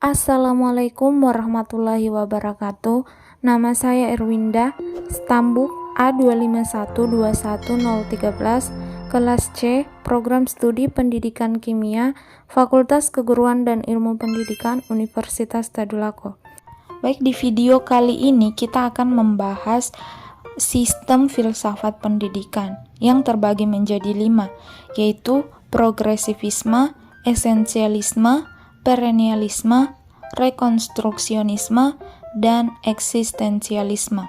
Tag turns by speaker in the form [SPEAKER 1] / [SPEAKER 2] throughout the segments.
[SPEAKER 1] Assalamualaikum warahmatullahi wabarakatuh. Nama saya Erwinda, Stambuk A25121013, kelas C, Program Studi Pendidikan Kimia, Fakultas Keguruan dan Ilmu Pendidikan, Universitas Tadulako. Baik, di video kali ini kita akan membahas sistem filsafat pendidikan yang terbagi menjadi 5, yaitu progresivisme, esensialisme, perennialisme, rekonstruksionisme, dan eksistensialisme.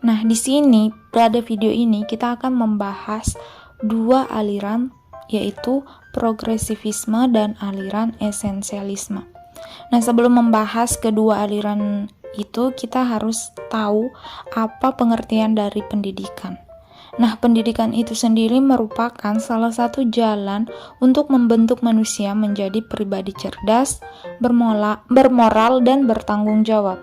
[SPEAKER 1] Nah, di sini pada video ini kita akan membahas 2 aliran, yaitu progresivisme dan aliran esensialisme. Nah, sebelum membahas kedua aliran itu, kita harus tahu apa pengertian dari pendidikan. Nah, pendidikan itu sendiri merupakan salah satu jalan untuk membentuk manusia menjadi pribadi cerdas, bermoral, dan bertanggung jawab.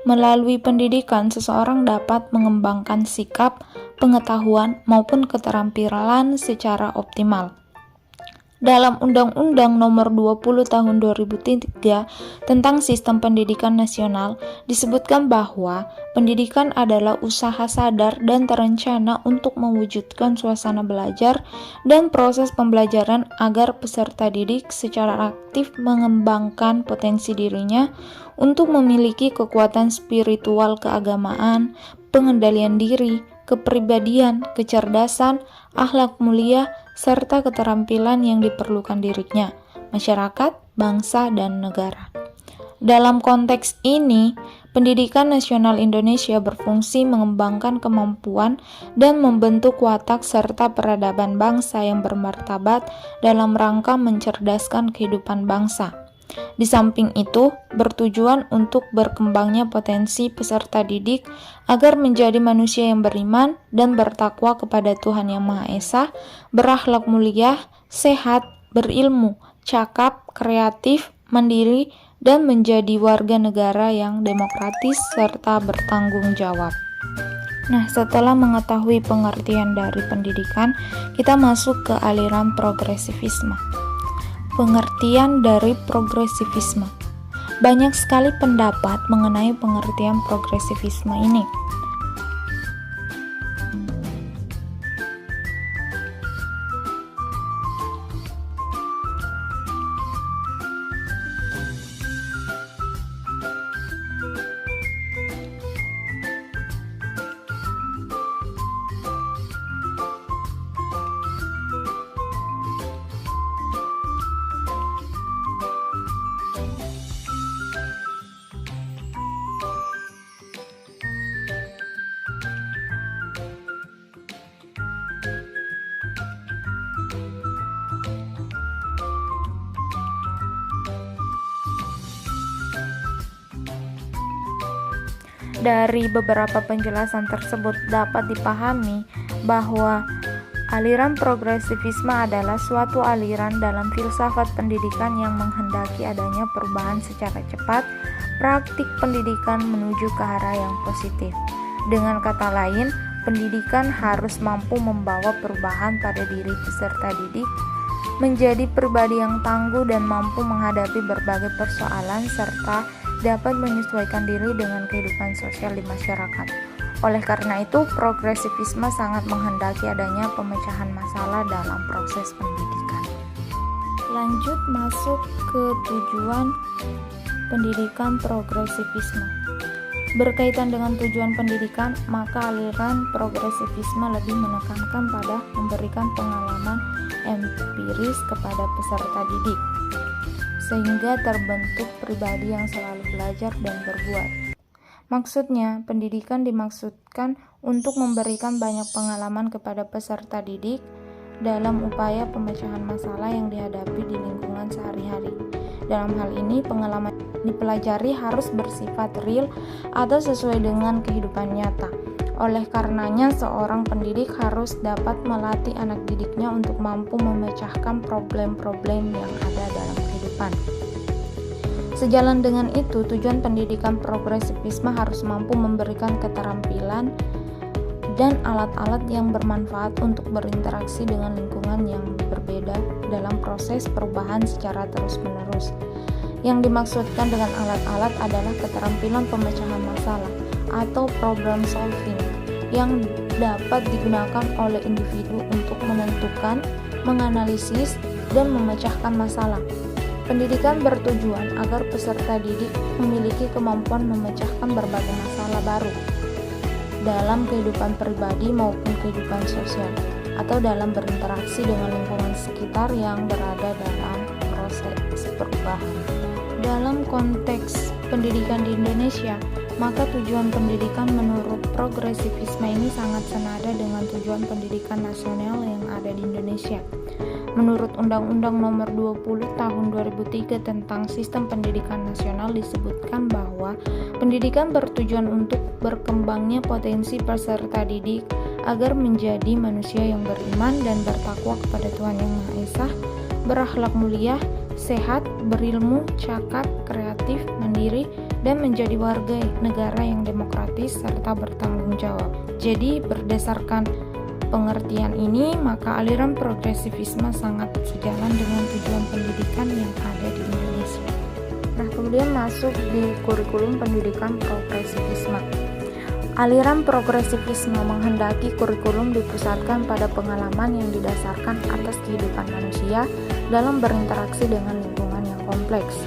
[SPEAKER 1] Melalui pendidikan, seseorang dapat mengembangkan sikap, pengetahuan, maupun keterampilan secara optimal. Dalam Undang-Undang Nomor 20 Tahun 2003 tentang Sistem Pendidikan Nasional disebutkan bahwa pendidikan adalah usaha sadar dan terencana untuk mewujudkan suasana belajar dan proses pembelajaran agar peserta didik secara aktif mengembangkan potensi dirinya untuk memiliki kekuatan spiritual keagamaan, pengendalian diri, kepribadian, kecerdasan, akhlak mulia, serta keterampilan yang diperlukan dirinya, masyarakat, bangsa, dan negara. Dalam konteks ini, pendidikan nasional Indonesia berfungsi mengembangkan kemampuan dan membentuk watak serta peradaban bangsa yang bermartabat dalam rangka mencerdaskan kehidupan bangsa. Di samping itu, bertujuan untuk berkembangnya potensi peserta didik agar menjadi manusia yang beriman dan bertakwa kepada Tuhan Yang Maha Esa, berakhlak mulia, sehat, berilmu, cakap, kreatif, mandiri, dan menjadi warga negara yang demokratis serta bertanggung jawab. Nah, setelah mengetahui pengertian dari pendidikan, kita masuk ke aliran progresivisme. Pengertian dari progresivisme. Banyak sekali pendapat mengenai pengertian progresivisme ini. Dari beberapa penjelasan tersebut dapat dipahami bahwa aliran progresivisme adalah suatu aliran dalam filsafat pendidikan yang menghendaki adanya perubahan secara cepat, praktik pendidikan menuju ke arah yang positif. Dengan kata lain, pendidikan harus mampu membawa perubahan pada diri peserta didik, menjadi pribadi yang tangguh dan mampu menghadapi berbagai persoalan serta dapat menyesuaikan diri dengan kehidupan sosial di masyarakat. Oleh karena itu, progresivisme sangat menghendaki adanya pemecahan masalah dalam proses pendidikan. Lanjut masuk ke tujuan pendidikan progresivisme. Berkaitan dengan tujuan pendidikan, maka aliran progresivisme lebih menekankan pada memberikan pengalaman empiris kepada peserta didik, sehingga terbentuk pribadi yang selalu belajar dan berbuat. Maksudnya, pendidikan dimaksudkan untuk memberikan banyak pengalaman kepada peserta didik dalam upaya pemecahan masalah yang dihadapi di lingkungan sehari-hari. Dalam hal ini, pengalaman dipelajari harus bersifat real atau sesuai dengan kehidupan nyata. Oleh karenanya, seorang pendidik harus dapat melatih anak didiknya untuk mampu memecahkan problem-problem yang ada dalam kehidupan. Sejalan dengan itu, tujuan pendidikan progresivisme harus mampu memberikan keterampilan dan alat-alat yang bermanfaat untuk berinteraksi dengan lingkungan yang berbeda dalam proses perubahan secara terus-menerus. Yang dimaksudkan dengan alat-alat adalah keterampilan pemecahan masalah atau problem solving yang dapat digunakan oleh individu untuk menentukan, menganalisis, dan memecahkan masalah. Pendidikan bertujuan agar peserta didik memiliki kemampuan memecahkan berbagai masalah baru dalam kehidupan pribadi maupun kehidupan sosial, atau dalam berinteraksi dengan lingkungan sekitar yang berada dalam proses perubahan. Dalam konteks pendidikan di Indonesia, maka tujuan pendidikan menurut progresivisme ini sangat senada dengan tujuan pendidikan nasional yang ada di Indonesia. Menurut Undang-Undang Nomor 20 Tahun 2003 tentang Sistem Pendidikan Nasional disebutkan bahwa pendidikan bertujuan untuk berkembangnya potensi peserta didik agar menjadi manusia yang beriman dan bertakwa kepada Tuhan Yang Maha Esa, berakhlak mulia, sehat, berilmu, cakap, kreatif, mandiri, dan menjadi warga negara yang demokratis serta bertanggung jawab. Jadi berdasarkan pengertian ini, maka aliran progresivisme sangat sejalan dengan tujuan pendidikan yang ada di Indonesia. Nah, kemudian masuk di kurikulum pendidikan progresivisme. Aliran progresivisme menghendaki kurikulum dipusatkan pada pengalaman yang didasarkan atas kehidupan manusia dalam berinteraksi dengan lingkungan yang kompleks.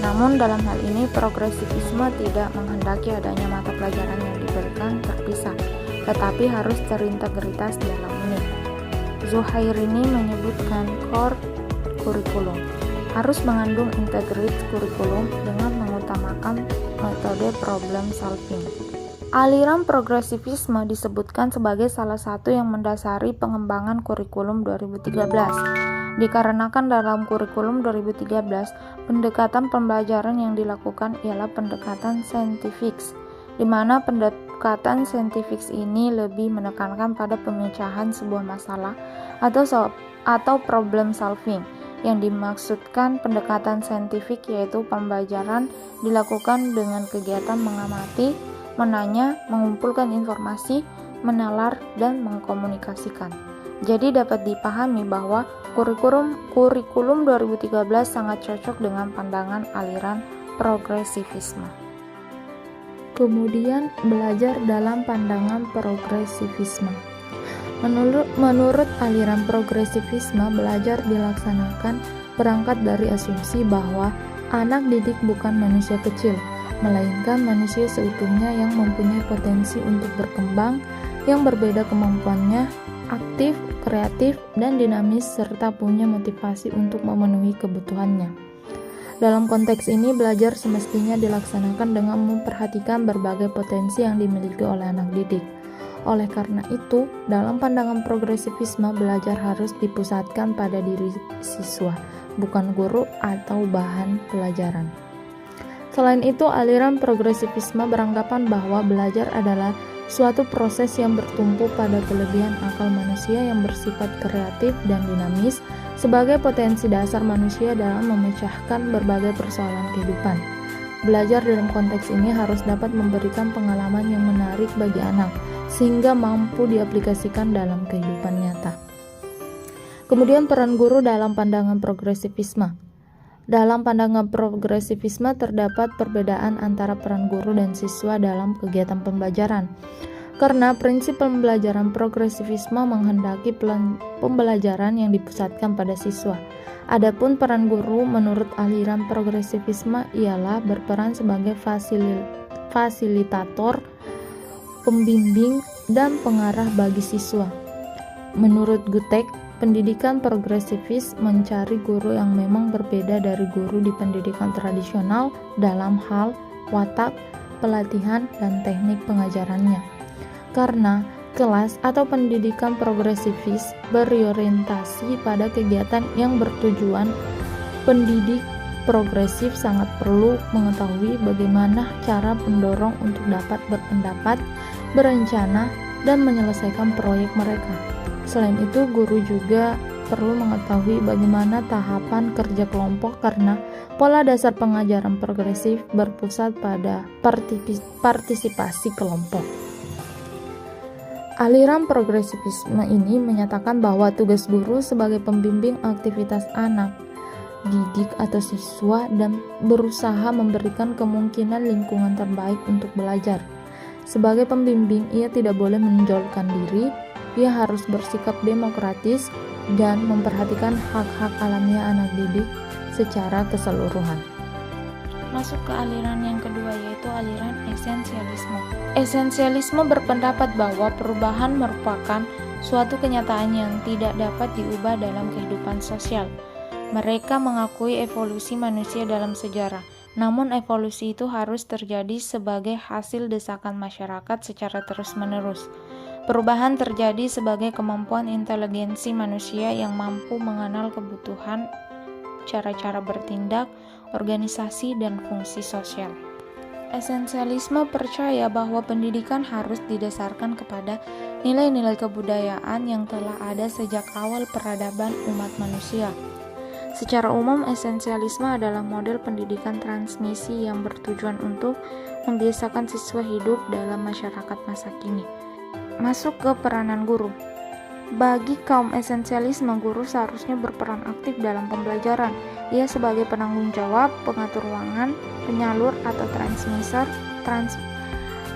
[SPEAKER 1] Namun dalam hal ini progresivisme tidak menghendaki adanya mata pelajaran yang diberikan terpisah, tetapi harus terintegritas dalam unit. Zuhairini menyebutkan core kurikulum harus mengandung integritas kurikulum dengan mengutamakan metode problem solving. Aliran progresivisme disebutkan sebagai salah satu yang mendasari pengembangan kurikulum 2013. Dikarenakan dalam kurikulum 2013, pendekatan pembelajaran yang dilakukan ialah pendekatan saintifik, di mana pendekatan saintifik ini lebih menekankan pada pemecahan sebuah masalah atau problem solving. Yang dimaksudkan pendekatan saintifik yaitu pembelajaran dilakukan dengan kegiatan mengamati, menanya, mengumpulkan informasi, menalar, dan mengkomunikasikan. Jadi dapat dipahami bahwa kurikulum 2013 sangat cocok dengan pandangan aliran progresivisme. Kemudian belajar dalam pandangan progresivisme. Menurut aliran progresivisme, belajar dilaksanakan berangkat dari asumsi bahwa anak didik bukan manusia kecil, melainkan manusia seutuhnya yang mempunyai potensi untuk berkembang, yang berbeda kemampuannya, aktif, kreatif, dan dinamis, serta punya motivasi untuk memenuhi kebutuhannya. Dalam konteks ini, belajar semestinya dilaksanakan dengan memperhatikan berbagai potensi yang dimiliki oleh anak didik. Oleh karena itu, dalam pandangan progresivisme, belajar harus dipusatkan pada diri siswa, bukan guru atau bahan pelajaran. Selain itu, aliran progresivisme beranggapan bahwa belajar adalah suatu proses yang bertumpu pada kelebihan akal manusia yang bersifat kreatif dan dinamis sebagai potensi dasar manusia dalam memecahkan berbagai persoalan kehidupan. Belajar dalam konteks ini harus dapat memberikan pengalaman yang menarik bagi anak, sehingga mampu diaplikasikan dalam kehidupan nyata. Kemudian peran guru dalam pandangan progresivisme. Dalam pandangan progresivisme terdapat perbedaan antara peran guru dan siswa dalam kegiatan pembelajaran. Karena prinsip pembelajaran progresivisme menghendaki pembelajaran yang dipusatkan pada siswa. Adapun peran guru menurut aliran progresivisme ialah berperan sebagai fasilitator, pembimbing, dan pengarah bagi siswa. Menurut Gutek, pendidikan progresivis mencari guru yang memang berbeda dari guru di pendidikan tradisional dalam hal watak, pelatihan, dan teknik pengajarannya. Karena kelas atau pendidikan progresivis berorientasi pada kegiatan yang bertujuan, pendidik progresif sangat perlu mengetahui bagaimana cara pendorong untuk dapat berpendapat, berencana, dan menyelesaikan proyek mereka. Selain itu, guru juga perlu mengetahui bagaimana tahapan kerja kelompok karena pola dasar pengajaran progresif berpusat pada partisipasi kelompok. Aliran progresivisme ini menyatakan bahwa tugas guru sebagai pembimbing aktivitas anak didik atau siswa dan berusaha memberikan kemungkinan lingkungan terbaik untuk belajar. Sebagai pembimbing, ia tidak boleh menonjolkan diri, ia harus bersikap demokratis dan memperhatikan hak-hak alamiah anak didik secara keseluruhan. Masuk ke aliran yang kedua, yaitu aliran esensialisme. Esensialisme berpendapat bahwa perubahan merupakan suatu kenyataan yang tidak dapat diubah dalam kehidupan sosial. Mereka mengakui evolusi manusia dalam sejarah, namun evolusi itu harus terjadi sebagai hasil desakan masyarakat secara terus-menerus. Perubahan terjadi sebagai kemampuan inteligensi manusia yang mampu mengenal kebutuhan, cara-cara bertindak, organisasi, dan fungsi sosial. Esensialisme percaya bahwa pendidikan harus didasarkan kepada nilai-nilai kebudayaan yang telah ada sejak awal peradaban umat manusia. Secara umum, esensialisme adalah model pendidikan transmisi yang bertujuan untuk membiasakan siswa hidup dalam masyarakat masa kini. Masuk ke peranan guru. Bagi kaum esensialisme, guru seharusnya berperan aktif dalam pembelajaran. Ia sebagai penanggung jawab, pengatur ruangan, penyalur atau transmitter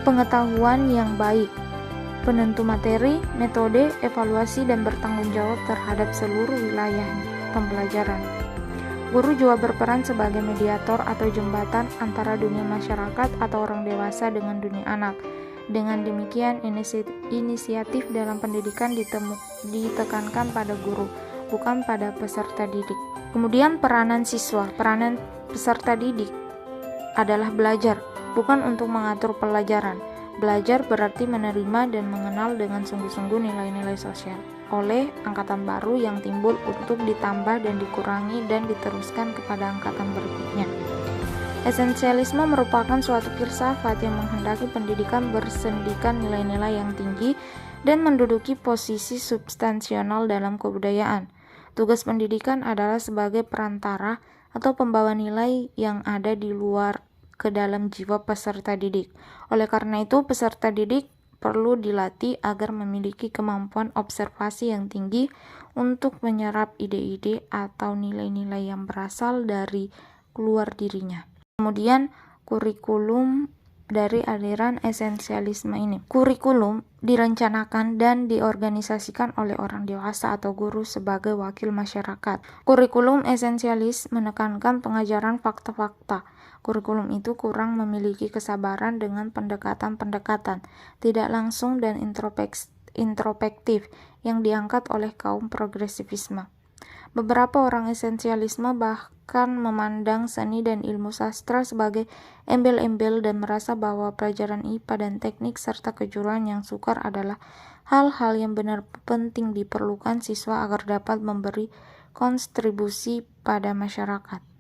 [SPEAKER 1] pengetahuan yang baik, penentu materi, metode, evaluasi, dan bertanggung jawab terhadap seluruh wilayah pembelajaran. Guru juga berperan sebagai mediator atau jembatan antara dunia masyarakat atau orang dewasa dengan dunia anak. Dengan demikian, inisiatif dalam pendidikan ditekankan pada guru, bukan pada peserta didik. Kemudian peranan siswa. Peranan peserta didik adalah belajar, bukan untuk mengatur pelajaran. Belajar berarti menerima dan mengenal dengan sungguh-sungguh nilai-nilai sosial oleh angkatan baru yang timbul untuk ditambah dan dikurangi dan diteruskan kepada angkatan berikutnya. Esensialisme merupakan suatu filsafat yang menghendaki pendidikan bersendikan nilai-nilai yang tinggi dan menduduki posisi substansional dalam kebudayaan. Tugas pendidikan adalah sebagai perantara atau pembawa nilai yang ada di luar ke dalam jiwa peserta didik. Oleh karena itu, peserta didik perlu dilatih agar memiliki kemampuan observasi yang tinggi untuk menyerap ide-ide atau nilai-nilai yang berasal dari luar dirinya. Kemudian kurikulum dari aliran esensialisme ini. Kurikulum direncanakan dan diorganisasikan oleh orang dewasa atau guru sebagai wakil masyarakat. Kurikulum esensialis menekankan pengajaran fakta-fakta. Kurikulum itu kurang memiliki kesabaran dengan pendekatan-pendekatan tidak langsung dan introspektif yang diangkat oleh kaum progresivisme. Beberapa orang esensialisme bahkan memandang seni dan ilmu sastra sebagai embel-embel dan merasa bahwa pelajaran IPA dan teknik serta kejuruan yang sukar adalah hal-hal yang benar penting diperlukan siswa agar dapat memberi kontribusi pada masyarakat.